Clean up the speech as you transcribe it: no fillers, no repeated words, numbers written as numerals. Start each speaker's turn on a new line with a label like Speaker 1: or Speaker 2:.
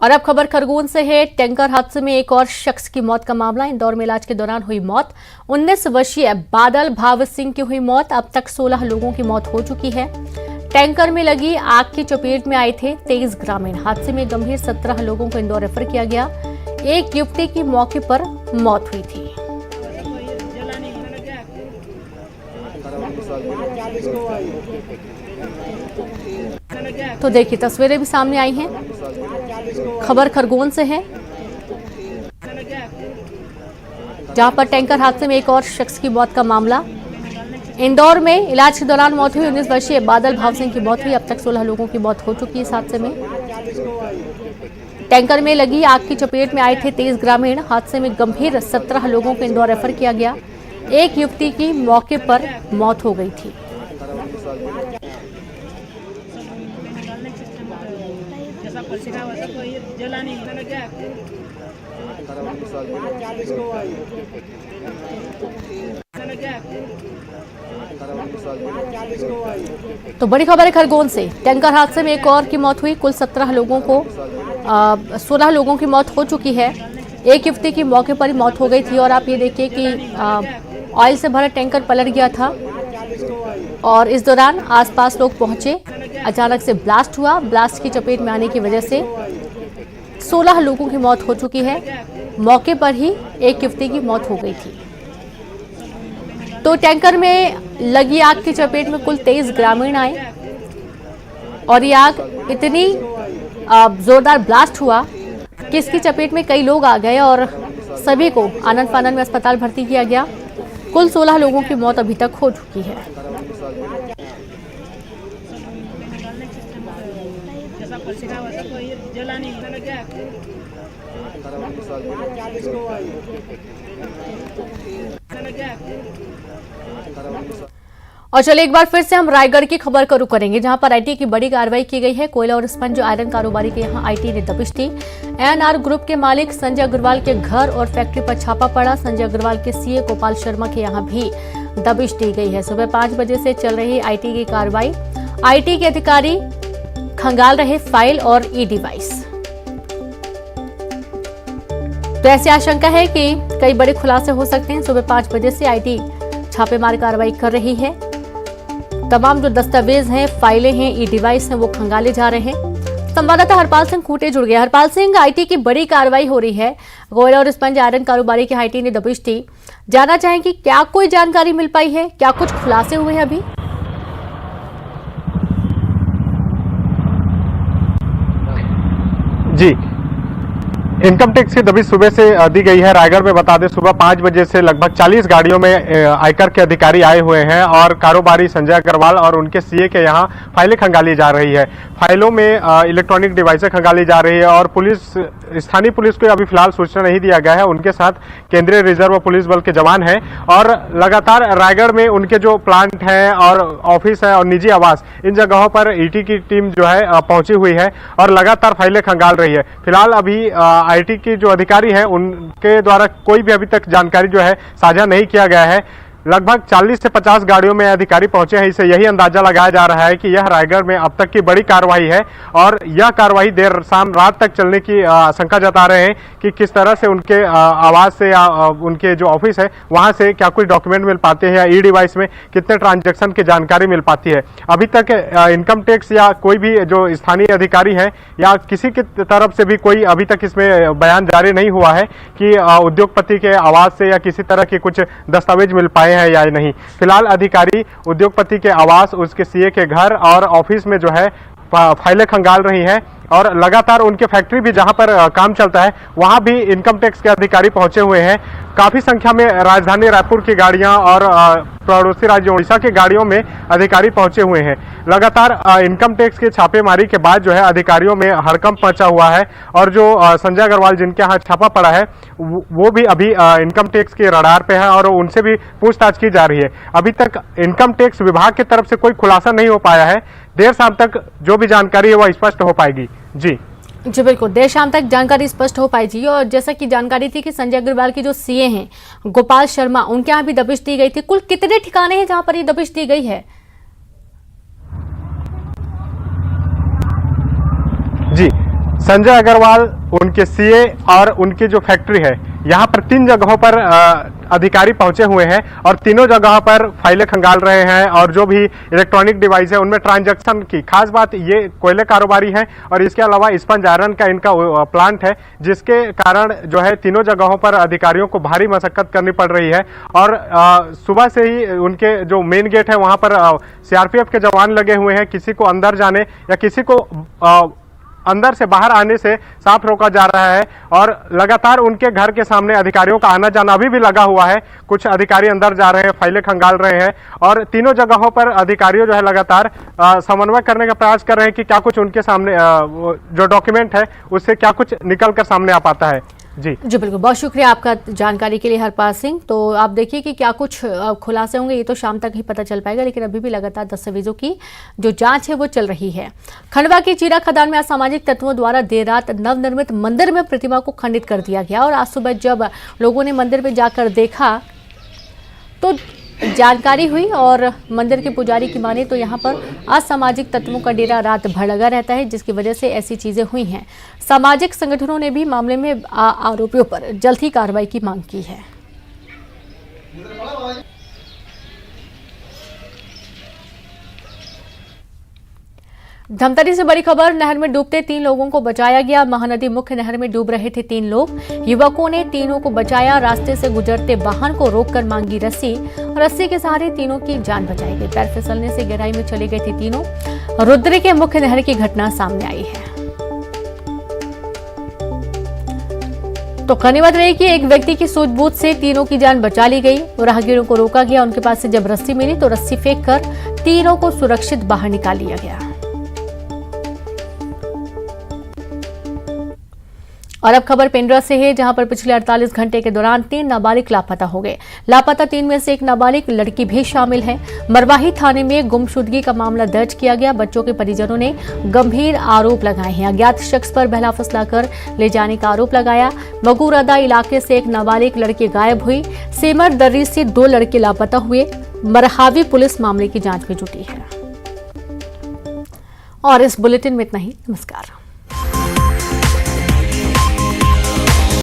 Speaker 1: और अब खबर खरगोन से है। टैंकर हादसे में एक और शख्स की मौत का मामला। इंदौर में इलाज के दौरान हुई मौत। 19 वर्षीय बादल भाव सिंह की हुई मौत। अब तक 16 लोगों की मौत हो चुकी है। टैंकर में लगी आग की चपेट में आए थे 23 ग्रामीण। हादसे में गंभीर 17 लोगों को इंदौर रेफर किया गया। एक युवती की मौके पर मौत हुई थी। तो देखिए तस्वीरें भी सामने आई हैं। खबर खरगोन से है, जहां पर टैंकर हादसे में एक और शख्स की मौत का मामला। इंदौर में इलाज के दौरान मौत हुई 19 वर्षीय बादल भाव सिंह की मौत हुई। अब तक 16 लोगों की मौत हो चुकी है इस हादसे में। टैंकर में लगी आग की चपेट में आए थे 23 ग्रामीण। हादसे में गंभीर 17 लोगों को इंदौर रेफर किया गया। एक युवती की मौके पर मौत हो गई थी। तो बड़ी खबर है खरगोन से। टैंकर हादसे में एक और की मौत हुई। कुल 17 लोगों को 16 लोगों की मौत हो चुकी है। एक युवती की मौके पर ही मौत हो गई थी। और आप ये देखिए कि ऑयल से भरा टैंकर पलट गया था और इस दौरान आसपास लोग पहुंचे। अचानक से ब्लास्ट हुआ। ब्लास्ट की चपेट में आने की वजह से 16 लोगों की मौत हो चुकी है। मौके पर ही एक युवती की मौत हो गई थी। तो टैंकर में लगी आग की चपेट में कुल 23 ग्रामीण आए और ये आग इतनी जोरदार ब्लास्ट हुआ कि इसकी चपेट में कई लोग आ गए और सभी को आनंद फानंद में अस्पताल भर्ती किया गया। कुल 16 लोगों की मौत अभी तक हो चुकी है। और चलिए एक बार फिर से हम रायगढ़ की खबर का रुख करेंगे, जहां पर आईटी की बड़ी कार्रवाई की गई है। कोयला और स्पंज आयरन कारोबारी के यहां आईटी ने दबिश दी। एएनआर ग्रुप के मालिक संजय अग्रवाल के घर और फैक्ट्री पर छापा पड़ा। संजय अग्रवाल के सीए गोपाल शर्मा के यहां भी दबिश दी गई है। सुबह 5 बजे से चल रही आईटी की कार्रवाई। आईटी के अधिकारी खंगाल रहे फाइल और ई डिवाइस। तो ऐसी आशंका है कि कई बड़े खुलासे हो सकते हैं। सुबह 5 बजे से आईटी छापेमारी कार्रवाई कर रही है। तमाम जो दस्तावेज हैं, फाइलें हैं, ई डिवाइस हैं, वो खंगाले जा रहे हैं। संवाददाता हरपाल सिंह खूंटे जुड़ गया। हरपाल सिंह, आईटी की बड़ी कार्रवाई हो रही है। कोयला और स्पंज आयरन कारोबारी की आईटी ने दबिश दी। जानना चाहेंगे क्या कोई जानकारी मिल पाई है, क्या कुछ खुलासे हुए हैं अभी?
Speaker 2: जी, इनकम टैक्स की दबिश सुबह से दी गई है। रायगढ़ में बता दें, सुबह 5 बजे से लगभग 40 गाड़ियों में आयकर के अधिकारी आए हुए हैं और कारोबारी संजय अग्रवाल और उनके सीए के यहां फाइलें खंगाली जा रही है। फाइलों में इलेक्ट्रॉनिक डिवाइसें खंगाली जा रही है और स्थानीय पुलिस को अभी फिलहाल सूचना नहीं दिया गया है। उनके साथ केंद्रीय रिजर्व पुलिस बल के जवान हैं और लगातार रायगढ़ में उनके जो प्लांट हैं और ऑफिस है और निजी आवास, इन जगहों पर ईटी की टीम जो है पहुंची हुई है और लगातार फाइलें खंगाल रही है। फिलहाल अभी आईटी के जो अधिकारी हैं उनके द्वारा कोई भी अभी तक जानकारी जो है साझा नहीं किया गया है। लगभग 40 से 50 गाड़ियों में अधिकारी पहुंचे हैं। इससे यही अंदाजा लगाया जा रहा है कि यह रायगढ़ में अब तक की बड़ी कार्रवाई है और यह कार्रवाई देर शाम रात तक चलने की आशंका जता रहे हैं कि किस तरह से उनके आवास से या उनके जो ऑफिस है वहां से क्या कोई डॉक्यूमेंट मिल पाते हैं या ई डिवाइस में कितने ट्रांजैक्शन की जानकारी मिल पाती है। अभी तक इनकम टैक्स या कोई भी जो स्थानीय अधिकारी है या किसी की तरफ से भी कोई अभी तक इसमें बयान जारी नहीं हुआ है कि उद्योगपति के आवास से या किसी तरह के कुछ दस्तावेज मिल पाए है या नहीं। फिलहाल अधिकारी उद्योगपति के आवास, उसके सीए के घर और ऑफिस में जो है फाइलें खंगाल रही हैं और लगातार उनके फैक्ट्री भी जहां पर काम चलता है वहां भी इनकम टैक्स के अधिकारी पहुंचे हुए हैं। काफी संख्या में राजधानी रायपुर की गाड़ियां और पड़ोसी राज्य उड़ीसा की गाड़ियों में अधिकारी पहुंचे हुए हैं। लगातार इनकम टैक्स की छापेमारी के बाद जो है अधिकारियों में हड़कंप मचा हुआ है और जो संजय अग्रवाल जिनके यहाँ छापा पड़ा है वो भी अभी इनकम टैक्स के रडार पे है और उनसे भी पूछताछ की जा रही है। अभी तक इनकम टैक्स विभाग की तरफ से कोई खुलासा नहीं हो पाया है। देर शाम तक जो भी जानकारी है वह स्पष्ट हो पाएगी। जी
Speaker 1: बिल्कुल, देर शाम तक जानकारी स्पष्ट हो पाएगी। और जैसा कि जानकारी थी कि संजय अग्रवाल के जो सीए हैं गोपाल शर्मा, उनके यहाँ भी दबिश दी गई थी। कुल कितने ठिकाने हैं जहां पर ये दबिश दी गई है?
Speaker 2: जी, संजय अग्रवाल, उनके सीए और उनकी जो फैक्ट्री है, यहाँ पर 3 जगहों पर अधिकारी पहुंचे हुए हैं और तीनों जगहों पर फाइलें खंगाल रहे हैं और जो भी इलेक्ट्रॉनिक डिवाइस है उनमें ट्रांजैक्शन की। खास बात ये कोयले कारोबारी है और इसके अलावा स्पंज आयरन का इनका प्लांट है, जिसके कारण जो है तीनों जगहों पर अधिकारियों को भारी मशक्कत करनी पड़ रही है। और सुबह से ही उनके जो मेन गेट है वहां पर सीआरपीएफ के जवान लगे हुए हैं। किसी को अंदर जाने या किसी को अंदर से बाहर आने से साफ रोका जा रहा है और लगातार उनके घर के सामने अधिकारियों का आना जाना अभी भी लगा हुआ है। कुछ अधिकारी अंदर जा रहे हैं, फाइलें खंगाल रहे हैं और तीनों जगहों पर अधिकारियों जो है लगातार समन्वय करने का प्रयास कर रहे हैं कि क्या कुछ उनके सामने जो डॉक्यूमेंट है उससे क्या कुछ निकल कर सामने आ पाता है। जी
Speaker 1: बिल्कुल, बहुत शुक्रिया आपका जानकारी के लिए हरपाल सिंह। तो आप देखिए कि क्या कुछ खुलासे होंगे, ये तो शाम तक ही पता चल पाएगा, लेकिन अभी भी लगातार दस्तावेजों की जो जांच है वो चल रही है। खंडवा की चीरा खदान में असामाजिक तत्वों द्वारा देर रात नवनिर्मित मंदिर में प्रतिमा को खंडित कर दिया गया और आज सुबह जब लोगों ने मंदिर में जाकर देखा तो जानकारी हुई और मंदिर के पुजारी की माने तो यहाँ पर असामाजिक तत्वों का डेरा रात भर लगा रहता है, जिसकी वजह से ऐसी चीजें हुई हैं। सामाजिक संगठनों ने भी मामले में आरोपियों पर जल्द ही कार्रवाई की मांग की है। धमतरी से बड़ी खबर, नहर में डूबते 3 लोगों को बचाया गया। महानदी मुख्य नहर में डूब रहे थे 3 लोग। युवकों ने तीनों को बचाया। रास्ते से गुजरते वाहन को रोककर मांगी रस्सी। रस्सी के सहारे तीनों की जान बचाई गई। पैर फिसलने से गहराई में चली गई थी तीनों। रुद्र के मुख्य नहर की घटना सामने आई है। तो गनीमत रही कि एक व्यक्ति की सूझबूझ से तीनों की जान बचा ली गई। राहगीरों को रोका गया। उनके पास से जब रस्सी मिली तो रस्सी फेंककर तीनों को सुरक्षित बाहर निकाल लिया गया। और अब खबर पेंड्रा से है, जहां पर पिछले 48 घंटे के दौरान 3 नाबालिग लापता हो गए। लापता 3 में से एक नाबालिग लड़की भी शामिल है। मरवाही थाने में गुमशुदगी का मामला दर्ज किया गया। बच्चों के परिजनों ने गंभीर आरोप लगाए हैं। अज्ञात शख्स पर बहला फुसला कर ले जाने का आरोप लगाया। मगूरदा इलाके से एक नाबालिग लड़की गायब हुई। सेमर दर्री से 2 लड़के लापता हुए। मरहावी पुलिस मामले की जांच में जुटी है। और इस बुलेटिन में इतना ही। नमस्कार।